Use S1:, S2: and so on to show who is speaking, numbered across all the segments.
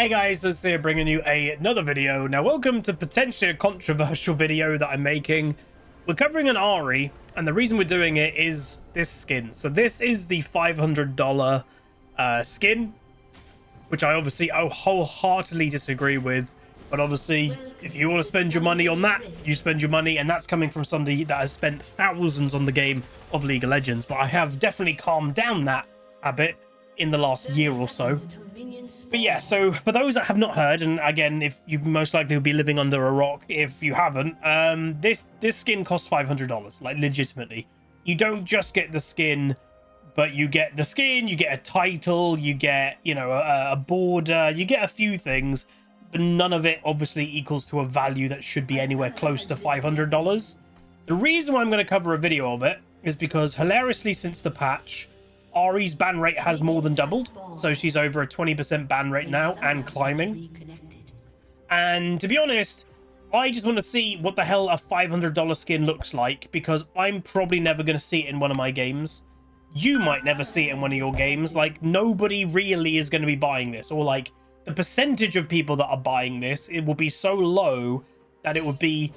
S1: Hey guys, it's here bringing you another video. Now welcome to potentially a controversial video that I'm making. We're covering an Ahri, and the reason we're doing it is this skin. So this is the $500 skin, which I obviously wholeheartedly disagree with. But obviously, if you want to spend your money on that, you spend your money, and that's coming from somebody that has spent thousands on the game of League of Legends. But I have definitely calmed down that habit in the last year or so. But yeah, so for those that have not heard, and again, if you most likely will be living under a rock if you haven't, this skin costs $500, like legitimately. You don't just get the skin, but you get the skin, you get a title, you get, you know, a border, you get a few things, but none of it obviously equals to a value that should be anywhere close to $500. The reason why I'm going to cover a video of it is because hilariously since the patch, Ahri's ban rate has more than doubled, so she's over a 20% ban rate now and climbing. And to be honest, I just want to see what the hell a $500 skin looks like, because I'm probably never going to see it in one of my games. You might never see it in one of your games. Like, nobody really is going to be buying this, or like the percentage of people that are buying this, it will be so low that it would be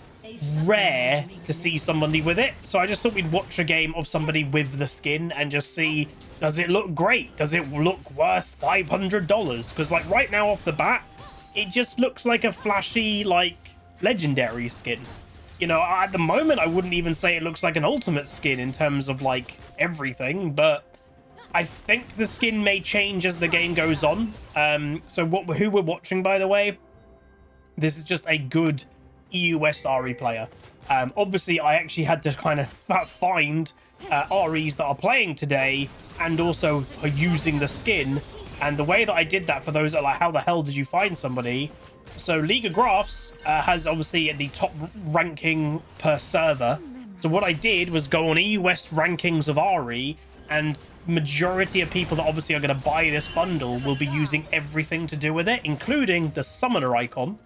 S1: rare to see somebody with it. So I just thought we'd watch a game of somebody with the skin and just see, does it look great? Does it look worth $500? Because like right now off the bat, it just looks like a flashy, like legendary skin. You know, at the moment, I wouldn't even say it looks like an ultimate skin in terms of like everything, but I think the skin may change as the game goes on. So who we're watching, by the way, this is just a good EU West Ahri player. Obviously, I actually had to kind of find Ahris that are playing today and also are using the skin. And the way that I did that, for those that are like, how the hell did you find somebody? So League of Graphs has obviously the top ranking per server. So what I did was go on EU West rankings of Ahri, and majority of people that obviously are going to buy this bundle will be using everything to do with it, including the summoner icon.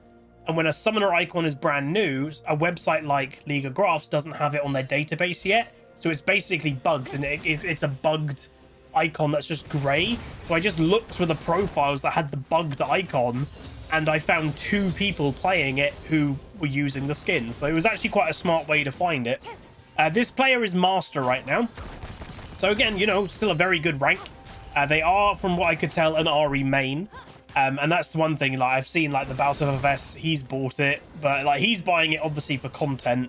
S1: And when a summoner icon is brand new, a website like League of Graphs doesn't have it on their database yet. So it's basically bugged, and it's a bugged icon that's just grey. So I just looked for the profiles that had the bugged icon, and I found 2 people playing it who were using the skin. So it was actually quite a smart way to find it. This player is Master right now. So again, you know, still a very good rank. They are, from what I could tell, an Ahri main. And that's the one thing, like, I've seen, like, the Bouse of FS, he's bought it, but, like, he's buying it, obviously, for content.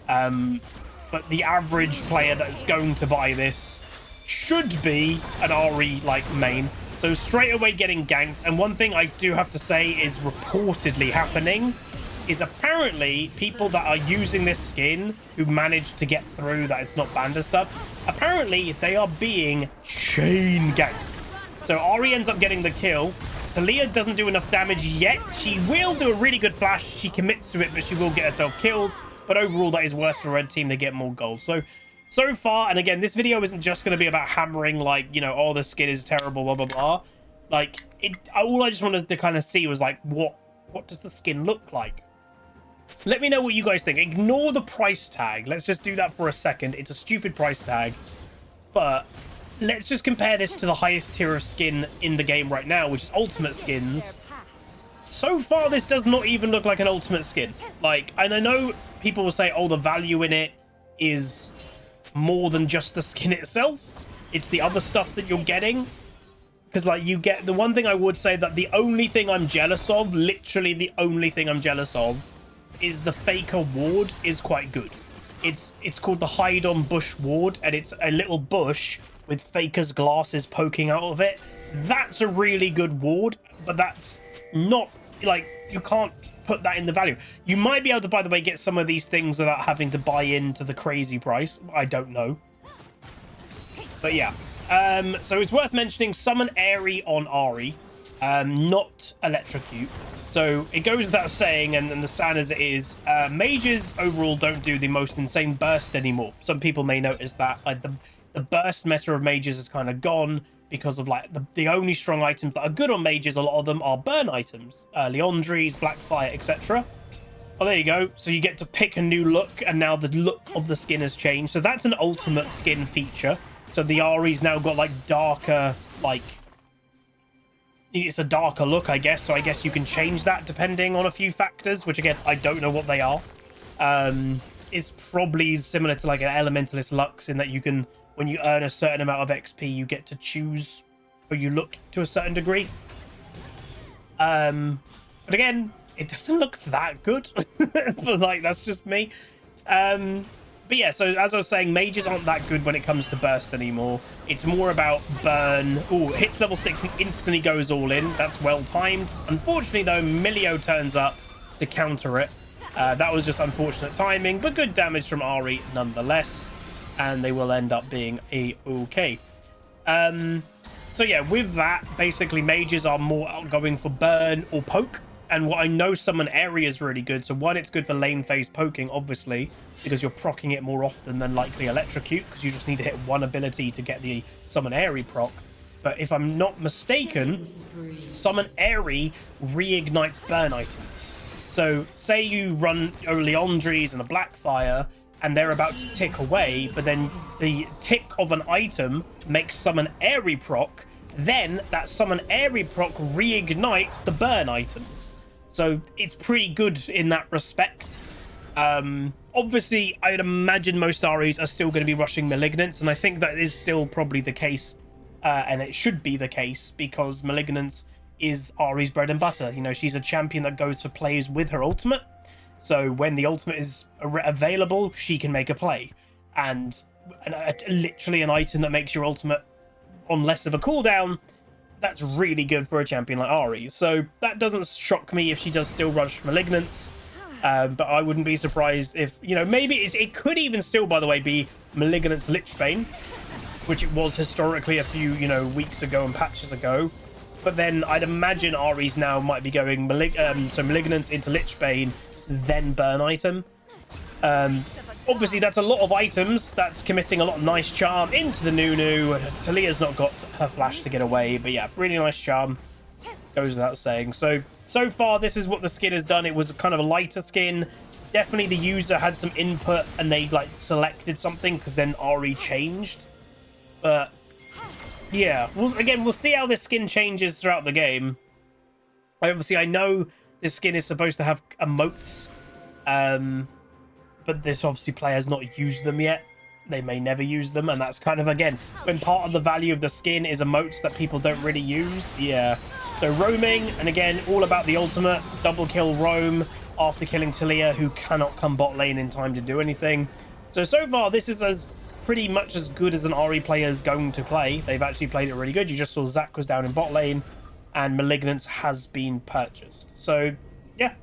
S1: But the average player that's going to buy this should be an Ahri, like, main. So straight away getting ganked. And one thing I do have to say is reportedly happening is apparently people that are using this skin who managed to get through that it's not banned and stuff, apparently they are being chain ganked. So Ahri ends up getting the kill. Talia doesn't do enough damage yet. She will do a really good flash. She commits to it, but she will get herself killed. But overall, that is worth the red team. They get more gold. So far, and again, this video isn't just going to be about hammering, like, you know, oh, the skin is terrible, blah, blah, blah. Like, all I just wanted to kind of see was, like, what does the skin look like? Let me know what you guys think. Ignore the price tag. Let's just do that for a second. It's a stupid price tag. But let's just compare this to the highest tier of skin in the game right now, which is ultimate skins. So far, this does not even look like an ultimate skin. Like, and I know people will say, oh, the value in it is more than just the skin itself. It's the other stuff that you're getting. Because, like, you get... The one thing I would say that the only thing I'm jealous of, literally the only thing I'm jealous of, is the Faker ward is quite good. It's called the Hide on Bush ward, and it's a little bush with Faker's glasses poking out of it. That's a really good ward, but that's not, like, you can't put that in the value. You might be able to, by the way, get some of these things without having to buy into the crazy price. I don't know. But yeah. So it's worth mentioning, summon Ahri on Ahri, not electrocute. So it goes without saying, and as sad as it is, mages overall don't do the most insane burst anymore. Some people may notice that, like, the burst meta of mages is kind of gone because of, like, the only strong items that are good on mages, a lot of them are burn items. Leandries, Blackfire, etc. Oh, there you go. So you get to pick a new look, and now the look of the skin has changed. So that's an ultimate skin feature. So the Ahri's now got, like, darker, like, it's a darker look, I guess. So I guess you can change that depending on a few factors, which again, I don't know what they are. It's probably similar to like an Elementalist Lux in that you can, when you earn a certain amount of XP, you get to choose how you look to a certain degree. But again, it doesn't look that good. But like, that's just me. But yeah, so as I was saying, mages aren't that good when it comes to burst anymore. It's more about burn. Oh, hits level 6 and instantly goes all in. That's well timed. Unfortunately, though, Milio turns up to counter it. That was just unfortunate timing, but good damage from Ahri nonetheless. And they will end up being a-okay. So yeah, with that, basically mages are more going for burn or poke. And what I know, summon area is really good. So one, it's good for lane phase poking, obviously, because you're proccing it more often than likely electrocute, because you just need to hit one ability to get the summon area proc. But if I'm not mistaken, summon area reignites burn items. So say you run a Leandries and a Blackfire, and they're about to tick away, but then the tick of an item makes summon area proc, then that summon area proc reignites the burn items. So it's pretty good in that respect. Obviously, I'd imagine most Ahris are still going to be rushing Malignance, and I think that is still probably the case, and it should be the case, because Malignance is Ahri's bread and butter. You know, she's a champion that goes for plays with her ultimate, so when the ultimate is available, she can make a play. And literally an item that makes your ultimate on less of a cooldown, that's really good for a champion like Ahri. So that doesn't shock me if she does still rush Malignance. But I wouldn't be surprised if, you know, maybe it could even still, by the way, be Malignance Lichbane, which it was historically a few, you know, weeks ago and patches ago. But then I'd imagine Ahri's now might be going so Malignance into Lichbane, then burn item. Obviously, that's a lot of items. That's committing a lot of nice charm into the Nunu. Talia's not got her flash to get away, but yeah, really nice charm. Goes without saying. So far, this is what the skin has done. It was kind of a lighter skin. Definitely the user had some input and they like selected something because then Ahri changed. But yeah, we'll see how this skin changes throughout the game. Obviously, I know this skin is supposed to have emotes. But this obviously player has not used them yet. They may never use them, and that's kind of, again, when part of the value of the skin is emotes that people don't really use. Yeah. So roaming, and again, all about the ultimate. Double kill roam after killing Talia, who cannot come bot lane in time to do anything. So far, this is pretty much as good as an Ahri player is going to play. They've actually played it really good. You just saw Zac was down in bot lane, and Malignance has been purchased. So, yeah.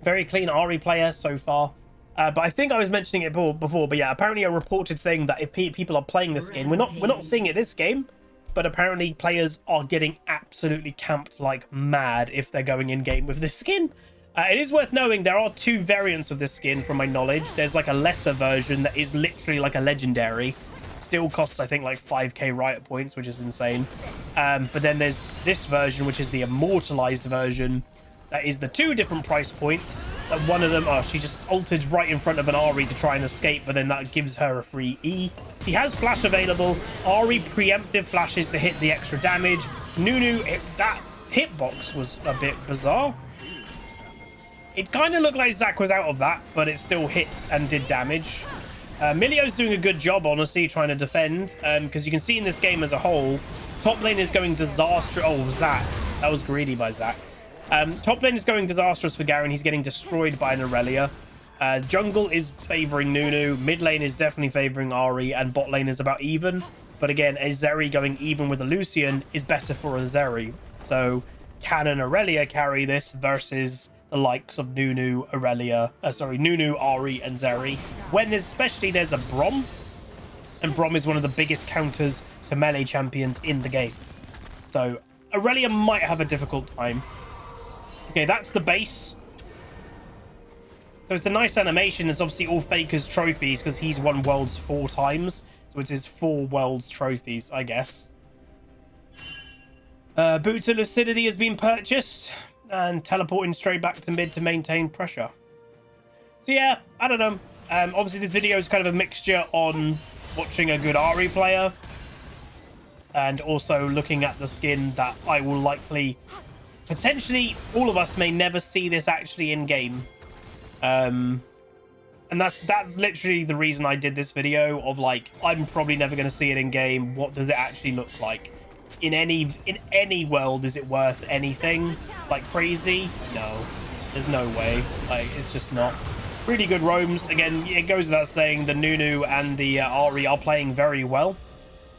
S1: Very clean Ahri player so far. But I think I was mentioning it before, but yeah, apparently a reported thing that if people are playing this skin, we're not seeing it this game, but apparently players are getting absolutely camped like mad if they're going in game with this skin. It is worth knowing there are two variants of this skin from my knowledge. There's like a lesser version that is literally like a legendary. Still costs, I think, like 5k riot points, which is insane. But then there's this version, which is the immortalized version. That is the two different price points. That one of them, oh, she just ulted right in front of an Ahri to try and escape, but then that gives her a free E. She has flash available. Ahri preemptive flashes to hit the extra damage. Nunu, that hitbox was a bit bizarre. It kind of looked like Zac was out of that, but it still hit and did damage. Milio's doing a good job, honestly, trying to defend, because you can see in this game as a whole, top lane is going disastrous. Oh, Zac. That was greedy by Zac. Top lane is going disastrous for Garen. He's getting destroyed by an Aurelia. Jungle is favoring Nunu. Mid lane is definitely favoring Ahri. And bot lane is about even. But again, a Zeri going even with a Lucian is better for a Zeri. So can an Aurelia carry this versus the likes of Nunu, Nunu, Ahri, and Zeri? When especially there's a Brom. And Brom is one of the biggest counters to melee champions in the game. So Aurelia might have a difficult time. Okay, that's the base. So it's a nice animation. It's obviously all Faker's trophies because he's won Worlds 4 times. So it is 4 Worlds trophies, I guess. Boots of Lucidity has been purchased. And teleporting straight back to mid to maintain pressure. So yeah, I don't know. Obviously this video is kind of a mixture on watching a good Ahri player. and also looking at the skin that I will likely, potentially, all of us may never see this actually in game. And that's literally the reason I did this video of like, I'm probably never going to see it in game. What does it actually look like? In any world, is it worth anything like crazy? No, there's no way. Like, it's just not. Really good roams. Again, it goes without saying, the Nunu and the Ahri are playing very well.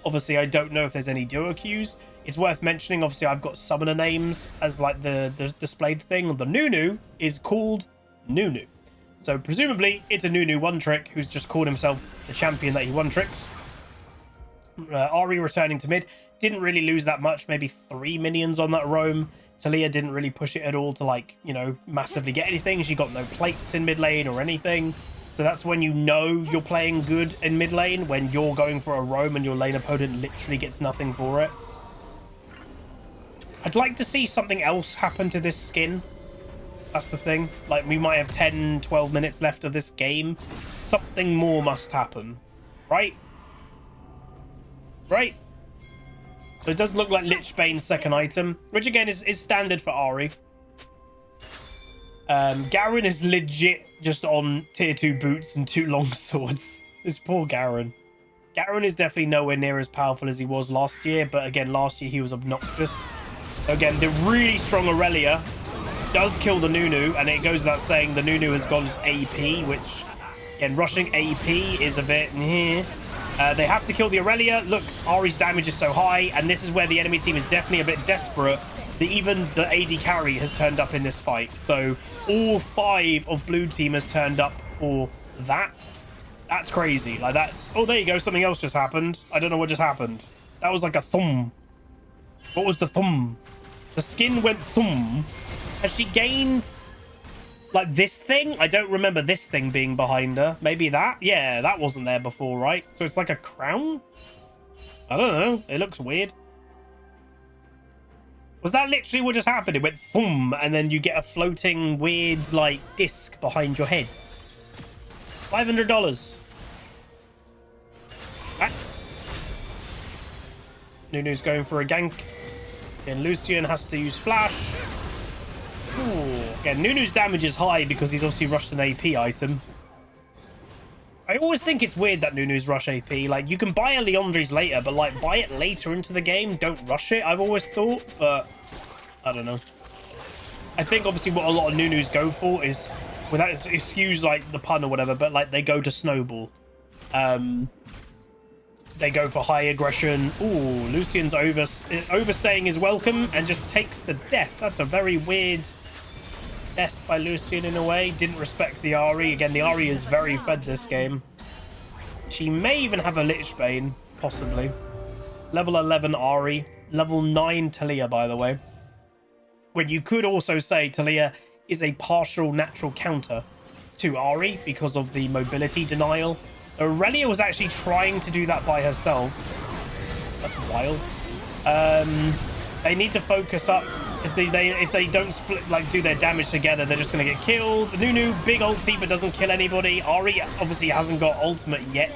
S1: Obviously, I don't know if there's any duo queues. It's worth mentioning, obviously, I've got summoner names as like the displayed thing. The Nunu is called Nunu. So presumably it's a Nunu one-trick who's just called himself the champion that he one-tricks. Ahri returning to mid. Didn't really lose that much, maybe 3 minions on that roam. Talia didn't really push it at all to, like, you know, massively get anything. She got no plates in mid lane or anything. So that's when you know you're playing good in mid lane, when you're going for a roam and your lane opponent literally gets nothing for it. I'd like to see something else happen to this skin. That's the thing. Like, we might have 10, 12 minutes left of this game. Something more must happen. Right? Right? So it does look like Lichbane's second item, which again is standard for Ahri. Garen is legit just on tier 2 boots and 2 long swords. This poor Garen. Garen is definitely nowhere near as powerful as he was last year, but again, last year he was obnoxious. So again, the really strong Aurelia does kill the Nunu, and it goes without saying the Nunu has gone AP, which, again, rushing AP is a bit... they have to kill the Aurelia. Look, Ahri's damage is so high, and this is where the enemy team is definitely a bit desperate. That even the AD carry has turned up in this fight. So all 5 of blue team has turned up for that. That's crazy. Like, that's... Oh, there you go. Something else just happened. I don't know what just happened. That was like a thumb. What was the thumb? The skin went thumb. Has she gained... like this thing? I don't remember this thing being behind her. Maybe that? Yeah, that wasn't there before, right? So it's like a crown? I don't know. It looks weird. Was that literally what just happened? It went boom, and then you get a floating weird, like, disc behind your head. $500. Ah. Nunu's going for a gank. Then Lucian has to use flash. Ooh. Again, Nunu's damage is high because he's obviously rushed an AP item. I always think it's weird that Nunu's rush AP. Like, you can buy a Leandri's later, but, like, buy it later into the game. Don't rush it, I've always thought, but I don't know. I think, obviously, what a lot of Nunus go for is, without excuse, like, the pun or whatever, but, like, they go to snowball. They go for high aggression. Ooh, Lucian's overstaying is welcome and just takes the death. That's a very weird... death by Lucian in a way. Didn't respect the Ahri. Again, the Ahri is very fed this game. She may even have a Lichbane, possibly. Level 11 Ahri. Level 9 Talia, by the way. When you could also say Talia is a partial natural counter to Ahri because of the mobility denial. Aurelia was actually trying to do that by herself. That's wild. They need to focus up. If they don't split, like, do their damage together, they're just going to get killed. Nunu, big ulti, but doesn't kill anybody. Ahri obviously hasn't got ultimate yet,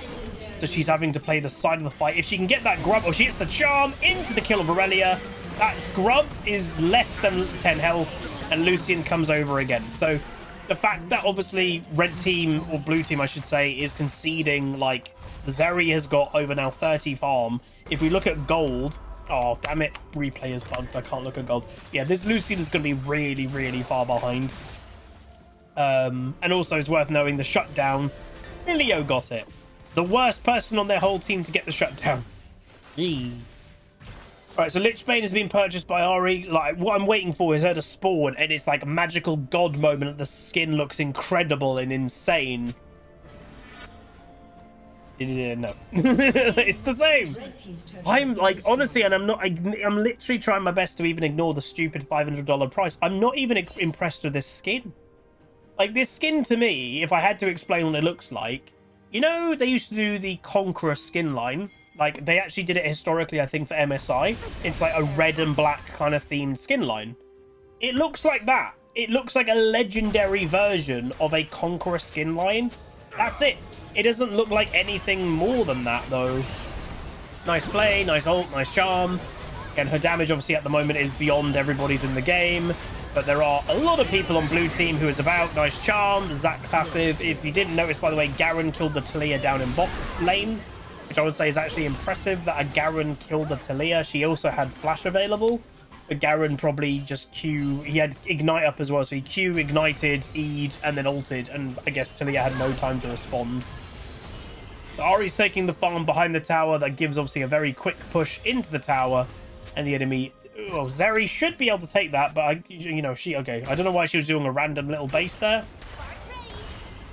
S1: so she's having to play the side of the fight. If she can get that grub, or she hits the charm into the kill of Aurelia, that grub is less than 10 health, and Lucian comes over again. So the fact that obviously red team, or blue team, I should say, is conceding, like, Zeri has got over now 30 farm. If we look at gold... Oh, damn it. Replay is bugged. I can't look at gold. Yeah, this Lucian is going to be really, really far behind. And also, it's worth knowing the shutdown. Milio got it. The worst person on their whole team to get the shutdown. Alright, so Lichbane has been purchased by Ahri. Like, what I'm waiting for is her to spawn, and it's like a magical god moment. The skin looks incredible and insane. No. It's the same. I'm like, honestly, and I'm literally trying my best to even ignore the stupid $500 price. I'm not even impressed with this skin. Like, this skin to me, if I had to explain what it looks like, you know, they used to do the Conqueror skin line. Like, they actually did it historically, I think, for MSI. It's like a red and black kind of themed skin line. It looks like that. It looks like a legendary version of a Conqueror skin line. That's it. It doesn't look like anything more than that, though. Nice play, nice ult, nice charm. Again, her damage obviously at the moment is beyond everybody's in the game. But there are a lot of people on blue team who is about. Nice charm, Zac passive. If you didn't notice, by the way, Garen killed the Talia down in bot lane, which I would say is actually impressive that a Garen killed the Talia. She also had flash available. But Garen probably just he had ignite up as well. So he Q, ignited, E'd, and then ulted. And I guess Talia had no time to respond. So Ahri's taking the farm behind the tower. That gives obviously a very quick push into the tower. And the enemy... Oh, Zeri should be able to take that, but okay. I don't know why she was doing a random little base there.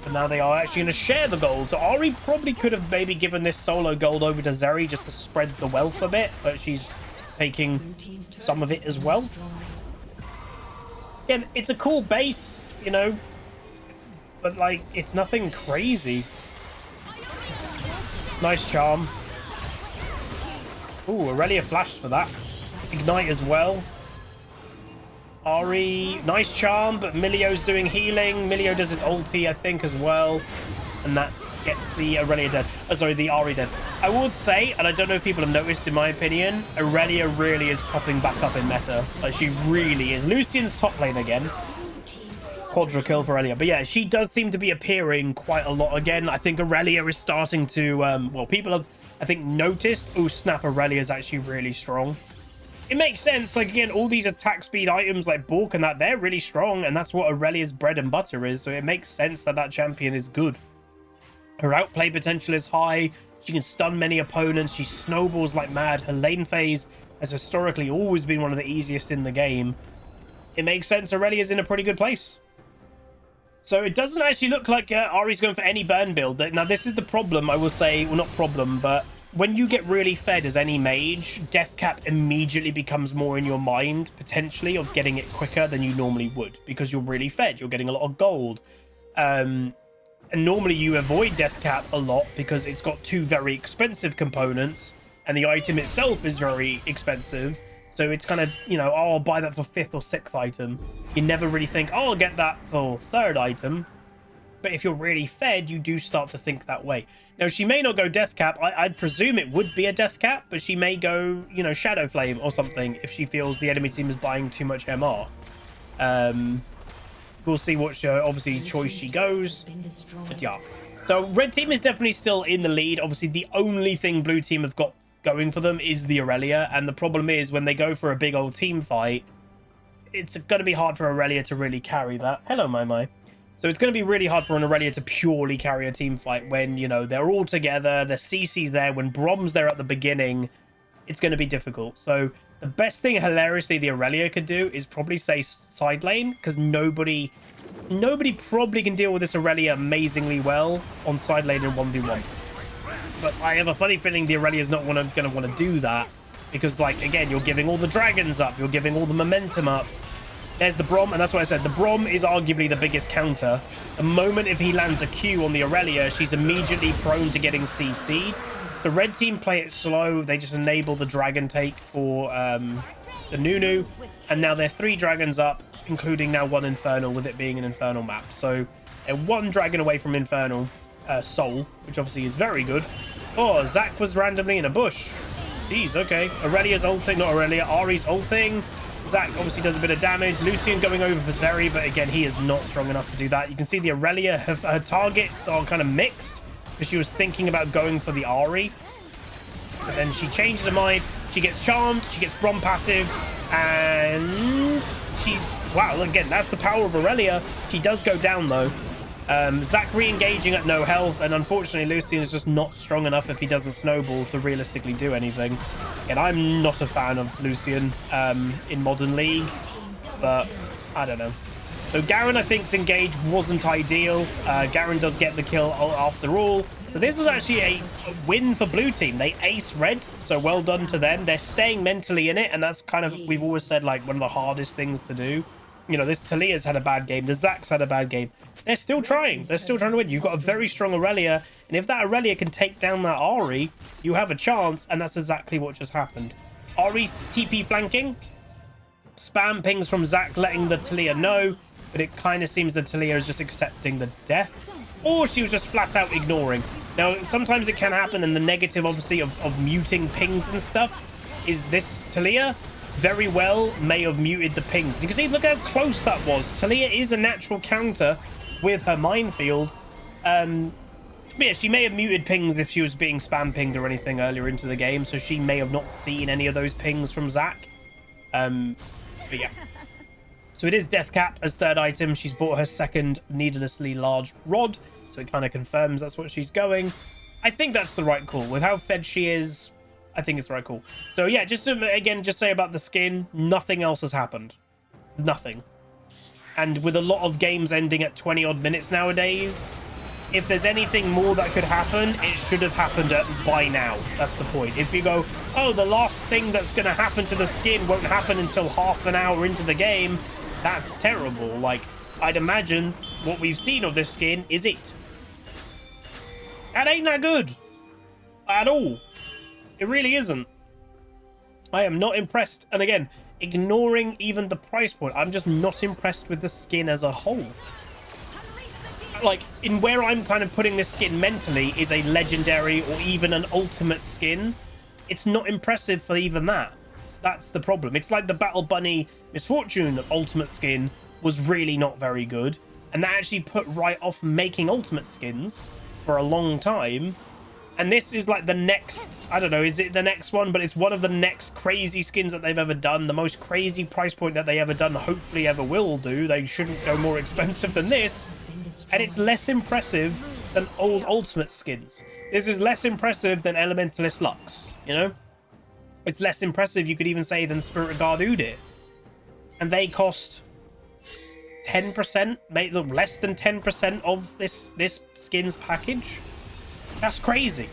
S1: But now they are actually going to share the gold. So Ahri probably could have maybe given this solo gold over to Zeri just to spread the wealth a bit, but she's taking some of it as well. Again, it's a cool base, but like it's nothing crazy. Nice charm. Ooh, Aurelia flashed for that. Ignite as well. Ahri, nice charm, but Milio's doing healing. Milio does his ulti, I think, as well. And that gets the Aurelia dead. Oh, sorry, the Ahri dead. I would say, and I don't know if people have noticed, in my opinion, Aurelia really is popping back up in meta. Like, she really is. Lucian's top lane again. Quadra kill for Aurelia. But yeah, she does seem to be appearing quite a lot again. I think Aurelia is starting to, well, people have, I think, noticed, oh, snap, Aurelia is actually really strong. It makes sense. Like, again, all these attack speed items like Bork and that, they're really strong, and that's what Aurelia's bread and butter is. So it makes sense that that champion is good. Her outplay potential is high. She can stun many opponents. She snowballs like mad. Her lane phase has historically always been one of the easiest in the game. It makes sense. Aurelia's in a pretty good place. So it doesn't actually look like Ahri's going for any burn build. Now, this is the problem, I will say. Well, not problem, but when you get really fed as any mage, death cap immediately becomes more in your mind, potentially, of getting it quicker than you normally would, because you're really fed. You're getting a lot of gold. And normally you avoid death cap a lot because it's got two very expensive components, and the item itself is very expensive. So it's kind of, oh, I'll buy that for 5th or 6th item. You never really think, oh, I'll get that for 3rd item. But if you're really fed, you do start to think that way. Now, she may not go death cap. I'd presume it would be a death cap, but she may go, shadow flame or something if she feels the enemy team is buying too much MR. We'll see what obviously choice she goes. But yeah. So red team is definitely still in the lead. Obviously, the only thing blue team have got going for them is the Aurelia. And the problem is when they go for a big old team fight, it's going to be hard for Aurelia to really carry that. Hello, my. So it's going to be really hard for an Aurelia to purely carry a team fight when, they're all together, the CC's there, when Brom's there at the beginning, it's going to be difficult. So the best thing, hilariously, the Aurelia could do is probably say side lane, because nobody probably can deal with this Aurelia amazingly well on side lane in 1v1. But I have a funny feeling the Aurelia's not going to want to do that, because, like, again, you're giving all the dragons up, you're giving all the momentum up. There's the Brom, and that's what I said. The Brom is arguably the biggest counter. The moment if he lands a Q on the Aurelia, she's immediately prone to getting CC'd. The red team play it slow. They just enable the dragon take for the Nunu. And now they're 3 dragons up, including now 1 Infernal, with it being an Infernal map. So they're 1 dragon away from Infernal Soul, which obviously is very good. Oh, Zac was randomly in a bush. Jeez, okay. Aurelia's ulting, not Aurelia. Ahri's ulting. Zac obviously does a bit of damage. Lucian going over for Zeri, but again, he is not strong enough to do that. You can see the Aurelia, her targets are kind of mixed because she was thinking about going for the Ahri. But then she changes her mind. She gets charmed. She gets Brom passive. And she's... Wow, again, that's the power of Aurelia. She does go down, though. Zac re-engaging at no health, and unfortunately Lucian is just not strong enough if he doesn't snowball to realistically do anything. And I'm not a fan of Lucian in Modern League, but I don't know. So Garen, I think's engage wasn't ideal. Garen does get the kill after all. So this was actually a win for blue team. They ace red, so well done to them. They're staying mentally in it, and that's kind of, we've always said, like, one of the hardest things to do. This Talia's had a bad game. The Zac's had a bad game. They're still trying. They're still trying to win. You've got a very strong Aurelia. And if that Aurelia can take down that Ahri, you have a chance. And that's exactly what just happened. Ahri's TP flanking. Spam pings from Zac letting the Talia know. But it kind of seems that Talia is just accepting the death. Or she was just flat out ignoring. Now, sometimes it can happen, and the negative, obviously, of muting pings and stuff is this Talia very well may have muted the pings. You can see, look how close that was. Talia is a natural counter with her minefield. Yeah, she may have muted pings if she was being spam pinged or anything earlier into the game, so she may have not seen any of those pings from Zach. But yeah. So it is Death Cap as third item. She's bought her second needlessly large rod, so it kind of confirms that's what she's going. I think that's the right call. With how fed she is, I think it's the right call. So yeah, just to, again, just say about the skin, nothing else has happened. Nothing. And with a lot of games ending at 20 odd minutes nowadays, if there's anything more that could happen, it should have happened by now. That's the point. If you go, oh, the last thing that's going to happen to the skin won't happen until half an hour into the game, that's terrible. Like, I'd imagine what we've seen of this skin is it. That ain't that good. At all. It really isn't. I am not impressed. And again, ignoring even the price point, I'm just not impressed with the skin as a whole. Like, in where I'm kind of putting this skin mentally is a legendary or even an ultimate skin. It's not impressive for even that. That's the problem. It's like the Battle Bunny Misfortune ultimate skin was really not very good. And that actually put right off making ultimate skins for a long time. And this is like the next, I don't know, is it the next one? But it's one of the next crazy skins that they've ever done. The most crazy price point that they ever done, hopefully ever will do. They shouldn't go more expensive than this. And it's less impressive than old ultimate skins. This is less impressive than Elementalist Lux, you know? It's less impressive, you could even say, than Spirit Guard Udit. And they cost 10%, look, less than 10% of this skins package. That's crazy.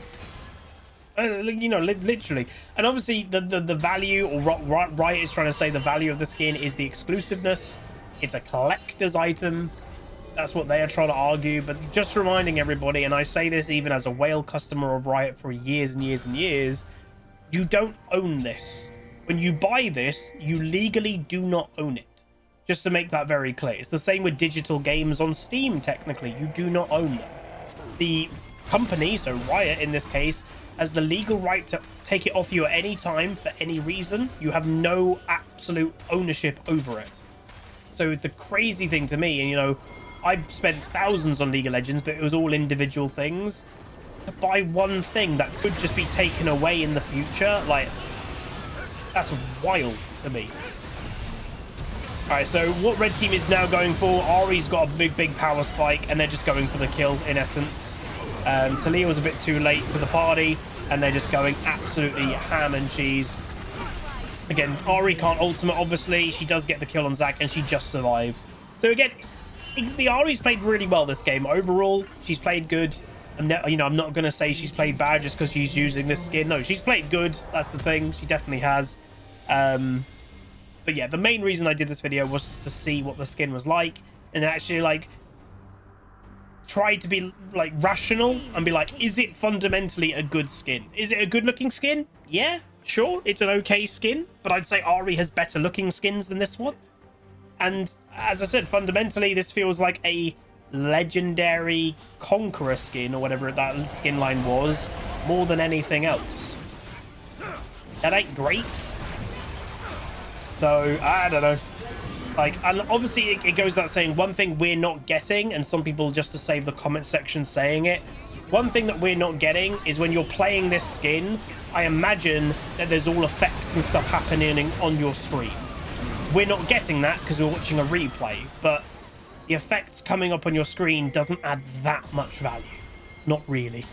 S1: You know, literally. And obviously, the value, or Riot is trying to say the value of the skin is the exclusiveness. It's a collector's item. That's what they are trying to argue. But just reminding everybody, and I say this even as a whale customer of Riot for years and years and years, you don't own this. When you buy this, you legally do not own it. Just to make that very clear. It's the same with digital games on Steam, technically. You do not own them. The company, so Riot in this case, has the legal right to take it off you at any time for any reason. You have no absolute ownership over it. So the crazy thing to me, and you know, I spent thousands on League of Legends, but it was all individual things. To buy one thing that could just be taken away in the future, like, that's wild to me. Alright, so what red team is now going for, Ahri's got a big power spike, and they're just going for the kill, in essence. Talia was a bit too late to the party, and they're just going absolutely ham and cheese. Again, Ahri can't ultimate, obviously. She does get the kill on Zac, and she just survived. So again, the Ahri's played really well this game. Overall, she's played good. I'm not going to say she's played bad just because she's using this skin. No, she's played good. That's the thing. She definitely has. But yeah, the main reason I did this video was just to see what the skin was like, and actually, like, try to be, like, rational and be like, is it fundamentally a good skin? Is it a good looking skin? Yeah, sure, it's an okay skin, but I'd say Ahri has better looking skins than this one. And as I said, fundamentally, this feels like a legendary Conqueror skin, or whatever that skin line was, more than anything else. That ain't great. So, I don't know. Like, and obviously it goes without saying, one thing we're not getting, and some people just to save the comment section saying it, one thing that we're not getting is when you're playing this skin, I imagine that there's all effects and stuff happening on your screen. We're not getting that because we're watching a replay, but the effects coming up on your screen doesn't add that much value. Not really.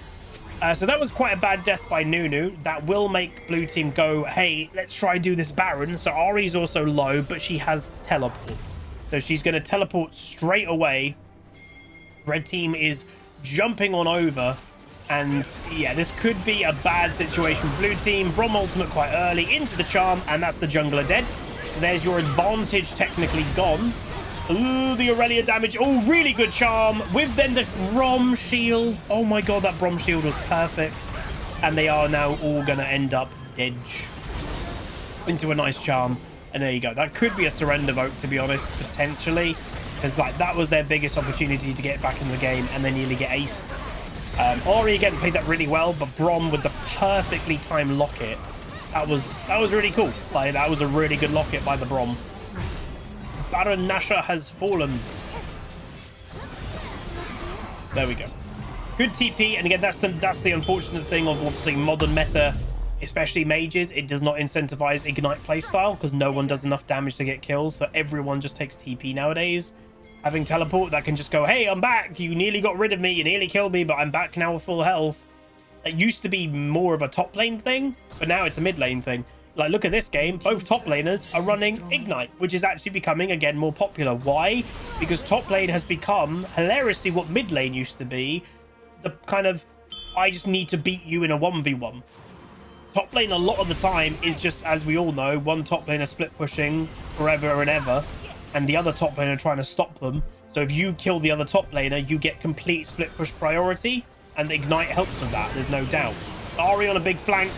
S1: So that was quite a bad death by Nunu. That will make blue team go, hey, let's try and do this Baron. So Ahri's also low, but she has teleport. So she's going to teleport straight away. Red team is jumping on over. And yeah, this could be a bad situation for blue team. Brom ultimate quite early into the charm, and that's the jungler dead. So there's your advantage technically gone. Ooh, the Aurelia damage. Oh, really good charm. With then the Brom shield. Oh my god, that Brom shield was perfect. And they are now all going to end up dead. Into a nice charm. And there you go. That could be a surrender vote, to be honest, potentially. Because like that was their biggest opportunity to get back in the game, and they nearly get aced. Ahri again played that really well, but Brom with the perfectly timed locket. That was really cool. Like, that was a really good locket by the Brom. Baron Nashor has fallen. There we go. Good TP, and again, that's the unfortunate thing of obviously modern meta, especially mages. It does not incentivize Ignite playstyle because no one does enough damage to get kills, so everyone just takes TP nowadays. Having teleport that can just go, hey, I'm back. You nearly got rid of me. You nearly killed me, but I'm back now with full health. It used to be more of a top lane thing, but now it's a mid lane thing. Like, look at this game. Both top laners are running Ignite, which is actually becoming, again, more popular. Why? Because top lane has become, hilariously, what mid lane used to be. The kind of, I just need to beat you in a 1v1. Top lane, a lot of the time, is just, as we all know, one top laner split pushing forever and ever, and the other top laner trying to stop them. So if you kill the other top laner, you get complete split push priority, and Ignite helps with that, there's no doubt. Ahri on a big flank,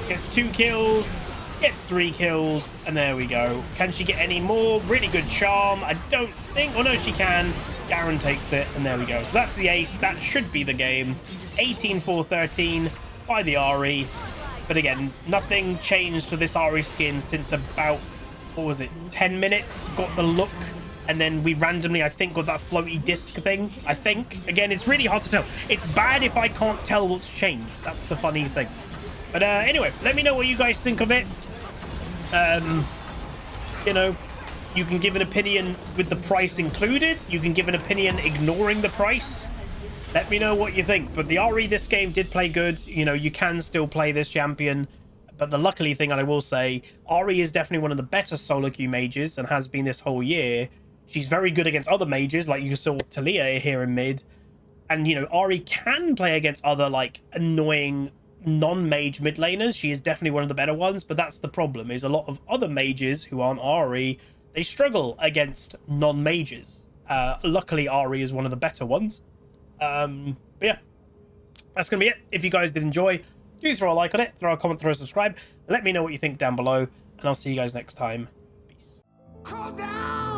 S1: gets 2 kills, gets 3 kills, and there we go. Can she get any more? Really good charm. I don't think, oh no, she can. Garen takes it, and there we go. So that's the ace. That should be the game. 18-4-13 by the Ahri. But again, nothing changed for this Ahri skin since about, what was it, 10 minutes? Got the look, and then we randomly, I think, got that floaty disc thing, I think. Again, it's really hard to tell. It's bad if I can't tell what's changed. That's the funny thing. But anyway, let me know what you guys think of it. You know, you can give an opinion with the price included. You can give an opinion ignoring the price. Let me know what you think. But the Ahri this game did play good. You know, you can still play this champion. But the luckily thing, I will say, Ahri is definitely one of the better solo queue mages and has been this whole year. She's very good against other mages, like you saw Talia here in mid. And, you know, Ahri can play against other, like, annoying non-mage mid laners. She is definitely one of the better ones, but that's the problem, is a lot of other mages who aren't Ahri, they struggle against non-mages. Luckily, Ahri is one of the better ones. But yeah, that's going to be it. If you guys did enjoy, do throw a like on it, throw a comment, throw a subscribe. Let me know what you think down below, and I'll see you guys next time. Peace.